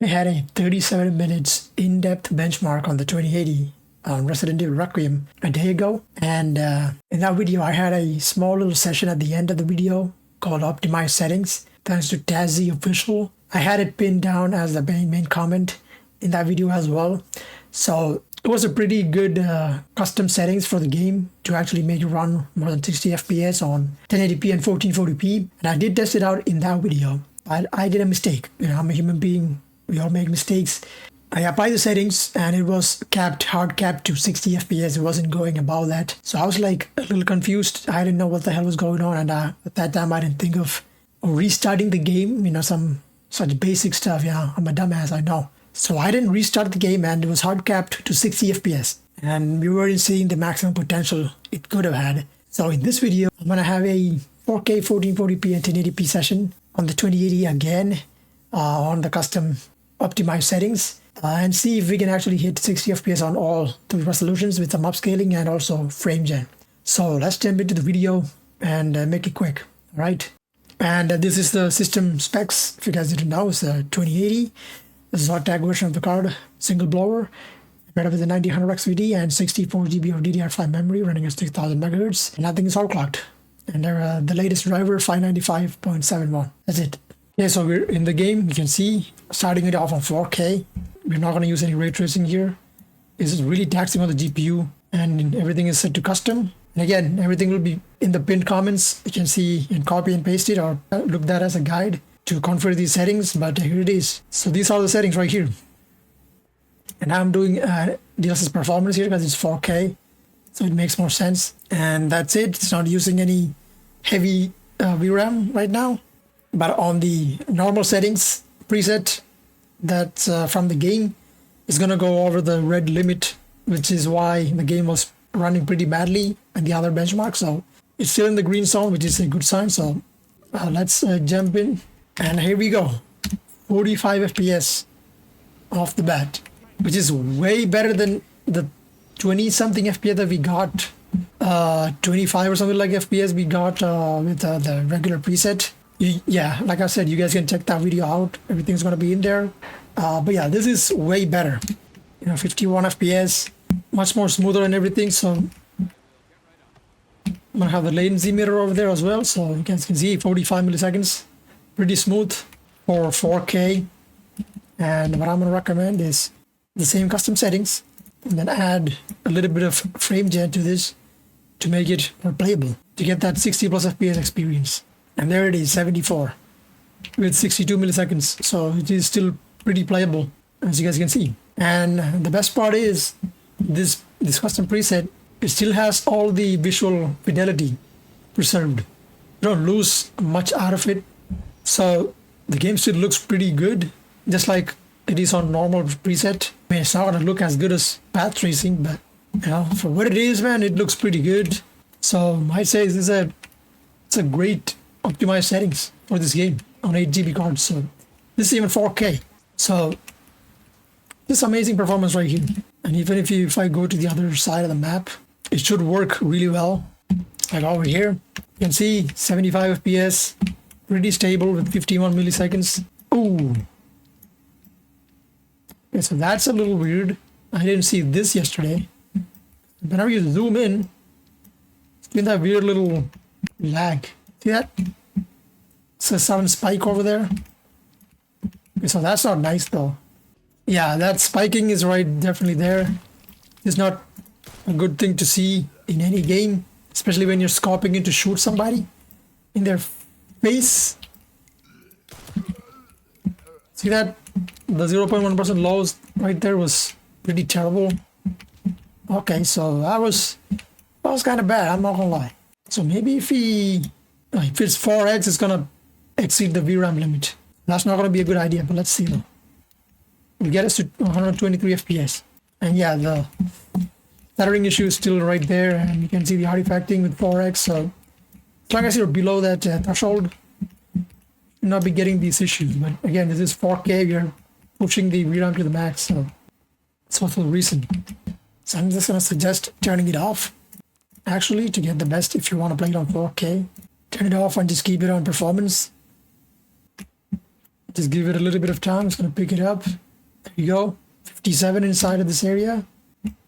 I had a 37 minutes in-depth benchmark on the 2080 on Resident Evil Requiem a day ago. And in that video, I had a small little session at the end of the video called Optimize Settings, thanks to Tazzy Official. I had it pinned down as the main comment in that video as well. So it was a pretty good custom settings for the game to actually make it run more than 60 FPS on 1080p and 1440p. And I did test it out in that video. I did a mistake. You know, I'm a human being. We all make mistakes. I applied the settings and it was hard capped to 60 FPS. It wasn't going above that. So I was like a little confused. I didn't know what the hell was going on. And at that time, I didn't think of restarting the game. You know, some such basic stuff. Yeah, I'm a dumbass, I know. So I didn't restart the game and it was hard capped to 60 FPS. And we weren't seeing the maximum potential it could have had. So in this video, I'm going to have a 4K 1440p and 1080p session on the 2080 again on the custom optimized settings and see if we can actually hit 60 FPS on all the resolutions with some upscaling and also frame gen. So let's jump into the video and make it quick. All right. And this is the system specs. If you guys didn't know, it's a 2080. The Zotac version of the card, single blower, better with a 9000 XVD and 64 GB of DDR5 memory running at 6000 MHz. And I think it's all clocked. And they're the latest driver, 595.71. That's it. Okay, so we're in the game. You can see starting it off on 4K. We're not going to use any ray tracing here. This is really taxing on the GPU, and everything is set to custom. And again, everything will be in the pinned comments. You can see and copy and paste it or look that as a guide to configure these settings, but here it is. So these are the settings right here. And I'm doing DLSS performance here because it's 4K, so it makes more sense. And that's it. It's not using any heavy VRAM right now. But on the normal settings preset that's from the game, it's going to go over the red limit, which is why the game was running pretty badly at the other benchmark. So it's still in the green zone, which is a good sign. So let's jump in. And here we go. 45 FPS off the bat, which is way better than the 20-something FPS that we got. 25 or something like FPS we got with the regular preset. Yeah, like I said, you guys can check that video out. Everything's going to be in there. But yeah, this is way better. You know, 51 FPS, much more smoother and everything. So I'm going to have the latency meter over there as well. So you guys can see 45 milliseconds. Pretty smooth for 4K. And what I'm going to recommend is the same custom settings and then add a little bit of frame gen to this to make it more playable, to get that 60 plus FPS experience. And there it is, 74 with 62 milliseconds. So it is still pretty playable, as you guys can see. And the best part is this custom preset, it still has all the visual fidelity preserved. You don't lose much out of it. So the game still looks pretty good, just like it is on normal preset. I mean, it's not going to look as good as path tracing, but you know, for what it is, man, it looks pretty good. So I'd say it's a great optimized settings for this game on 8GB cards. So this is even 4K. So this amazing performance right here. And even if I go to the other side of the map, it should work really well. Like over here, you can see 75 FPS, pretty stable with 51 milliseconds. Ooh. Okay, so that's a little weird. I didn't see this yesterday. Whenever you zoom in, it's been that weird little lag. See that? It's a sudden spike over there. Okay, so that's not nice though. Yeah, that spiking is right, definitely there. It's not a good thing to see in any game, especially when you're scoping in to shoot somebody in their face. See that? The 0.1% lows right there was pretty terrible. Okay, so that was kind of bad, I'm not gonna lie. So maybe if it's 4x, it's gonna exceed the VRAM limit. That's not gonna be a good idea, but let's see though. We get us to 123 FPS. And yeah, the stuttering issue is still right there, and you can see the artifacting with 4x. So as long as you're below that threshold, you'll not be getting these issues. But again, this is 4K, we're pushing the VRAM to the max, so that's also the reason. So I'm just gonna suggest turning it off. Actually, to get the best, if you want to play it on 4K, turn it off and just keep it on performance. Just give it a little bit of time. It's gonna pick it up. There you go. 57 inside of this area.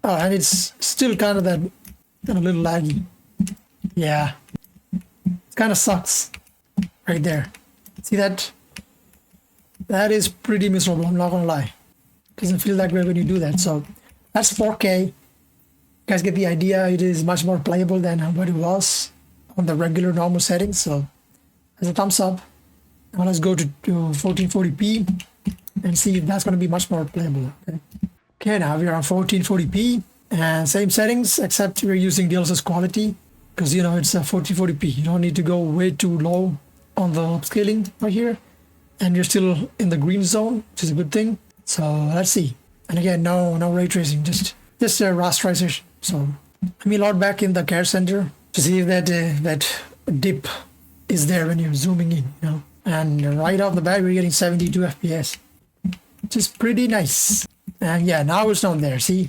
Oh, and it's still kind of a little laggy. Yeah. It kind of sucks. Right there. See that? That is pretty miserable, I'm not gonna lie. Doesn't feel that great when you do that. So that's 4K. You guys get the idea. It is much more playable than what it was on the regular normal settings. So as a thumbs up. Now let's go to 1440p and see if that's going to be much more playable. Okay, now we're on 1440p and same settings, except we're using DLSS quality because you know it's a 1440p. You don't need to go way too low on the upscaling right here, and you're still in the green zone, which is a good thing. So let's see. And again, no ray tracing, just a rasterization. So let me log back in the care center to see if that dip is there when you're zooming in, you know. And right off the bat, we're getting 72 FPS, which is pretty nice. And yeah, now it's not there. See,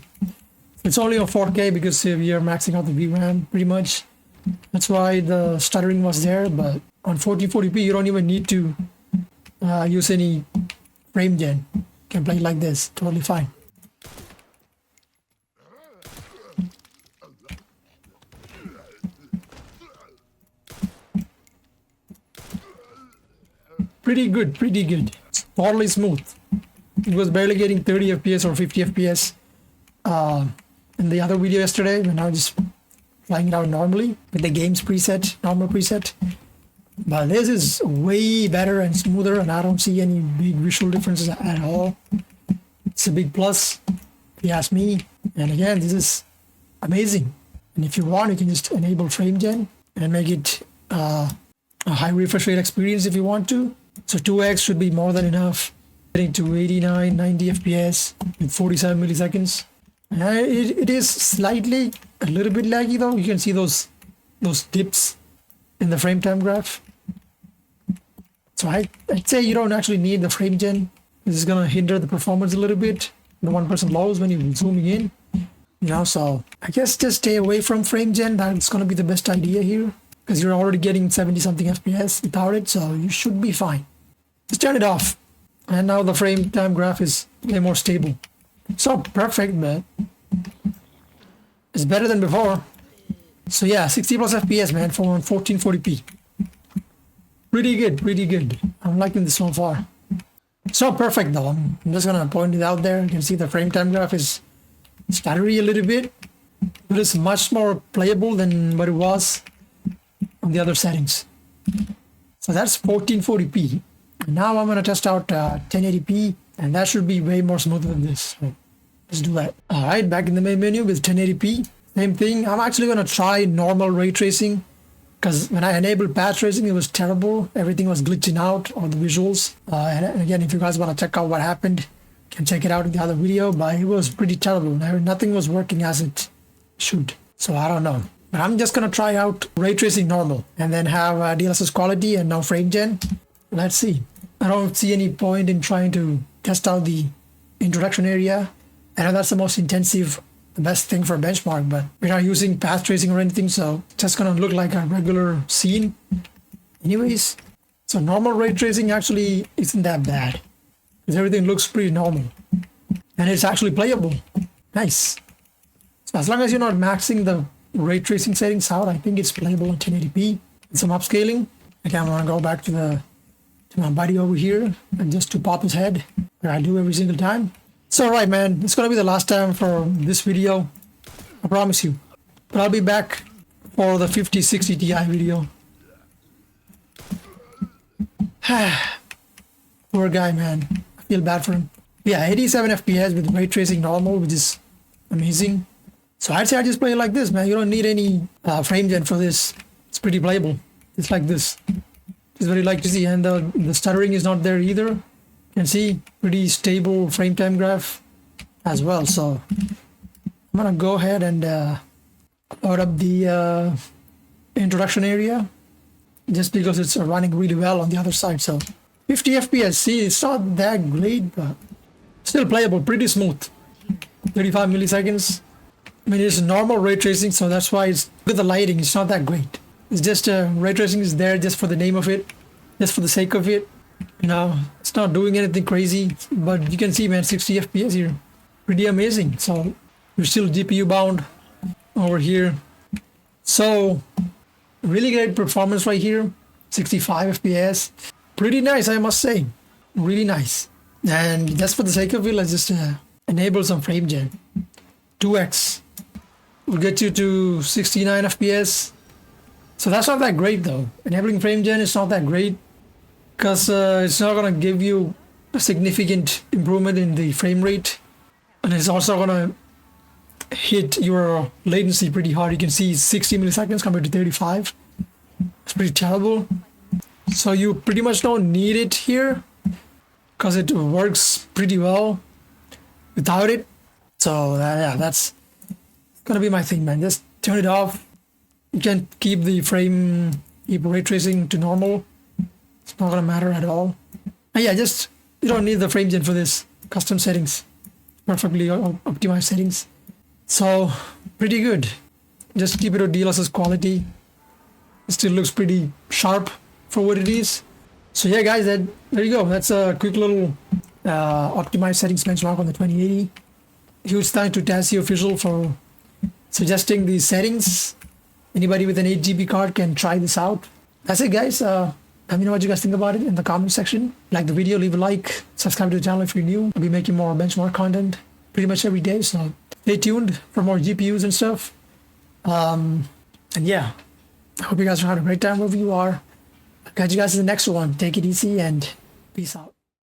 it's only on 4K because we are maxing out the VRAM pretty much. That's why the stuttering was there. But on 1440p, you don't even need to use any frame gen. You can play like this, totally fine. Pretty good. It's totally smooth. It was barely getting 30 FPS or 50 FPS in the other video yesterday, but now just flying it out normally with the games preset, normal preset. But this is way better and smoother, and I don't see any big visual differences at all. It's a big plus, if you ask me. And again, this is amazing. And if you want, you can just enable frame gen and make it a high refresh rate experience if you want to. So 2x should be more than enough. Getting to 89, 90 FPS with 47 milliseconds. It is slightly, a little bit laggy though. You can see those dips in the frame time graph. So I'd say you don't actually need the frame gen. This is gonna hinder the performance a little bit. The 1% lows when you're zooming in. You know, so I guess just stay away from frame gen. That's gonna be the best idea here. Because you're already getting 70 something FPS without it, so you should be fine. Just turn it off. And now the frame time graph is way more stable. So perfect, man. It's better than before. So yeah, 60 plus FPS, man, for 1440p. Pretty good. I'm liking this so far. So perfect though. I'm just gonna point it out there. You can see the frame time graph is stuttery a little bit, but it's much more playable than what it was on the other settings. So that's 1440p. And now I'm gonna test out 1080p, and that should be way more smoother than this. So let's do that. All right, back in the main menu with 1080p. Same thing. I'm actually gonna try normal ray tracing, because when I enabled path tracing, it was terrible. Everything was glitching out on the visuals. And again, if you guys want to check out what happened, you can check it out in the other video. But it was pretty terrible. Nothing was working as it should. So I don't know. But I'm just gonna try out ray tracing normal, and then have DLSS quality and no frame gen. Let's see. I don't see any point in trying to test out the introduction area. I know that's the most intensive, the best thing for a benchmark, but we're not using path tracing or anything, so it's just gonna look like a regular scene. Anyways, so normal ray tracing actually isn't that bad, because everything looks pretty normal. And it's actually playable. Nice. So as long as you're not maxing the ray tracing settings out, I think it's playable on 1080p with some upscaling. Okay, I'm gonna go back to my buddy over here and just to pop his head, like I do every single time. So alright, man, it's gonna be the last time for this video, I promise you. But I'll be back for the 5060 Ti video. Poor guy, man. I feel bad for him. Yeah, 87 FPS with ray tracing normal, which is amazing. So I'd say I just play it like this, man. You don't need any frame gen for this. It's pretty playable. It's like this. It's what you like to see. And the stuttering is not there either. You can see pretty stable frame time graph as well. So I'm gonna go ahead and load up the introduction area, just because it's running really well on the other side. So 50 FPS. See, it's not that great, but still playable, pretty smooth. 35 milliseconds. I mean, it's normal ray tracing, so that's why it's with the lighting, it's not that great. It's just ray tracing is there just for the name of it, just for the sake of it. You know, It's not doing anything crazy, but you can see, man, 60 FPS here. Pretty amazing. So we're still GPU bound over here. So really great performance right here. 65 FPS. Pretty nice, I must say. Really nice. And just for the sake of it, let's just enable some frame gen. 2x will get you to 69 FPS. So that's not that great though. Enabling frame gen is not that great because it's not going to give you a significant improvement in the frame rate. And it's also going to hit your latency pretty hard. You can see 60 milliseconds compared to 35. It's pretty terrible. So you pretty much don't need it here because it works pretty well without it. So yeah, that's gonna be my thing, man. Just turn it off. You can keep the frame ray tracing to normal. It's not gonna matter at all. And yeah, just you don't need the frame gen for this. Custom settings, perfectly optimized settings. So pretty good. Just keep it with DLSS quality. It still looks pretty sharp for what it is. So yeah, guys, there you go. That's a quick little optimized settings benchmark on the 2080. Huge thanks to Tassie Official for suggesting these settings. Anybody with an 8GB card can try this out. That's it, guys. Let me know what you guys think about it in the comment section. Like the video, leave a like, subscribe to the channel if you're new. I'll be making more benchmark content pretty much every day, so stay tuned for more GPUs and stuff. And yeah, I hope you guys are having a great time wherever you are. I'll catch you guys in the next one. Take it easy and peace out.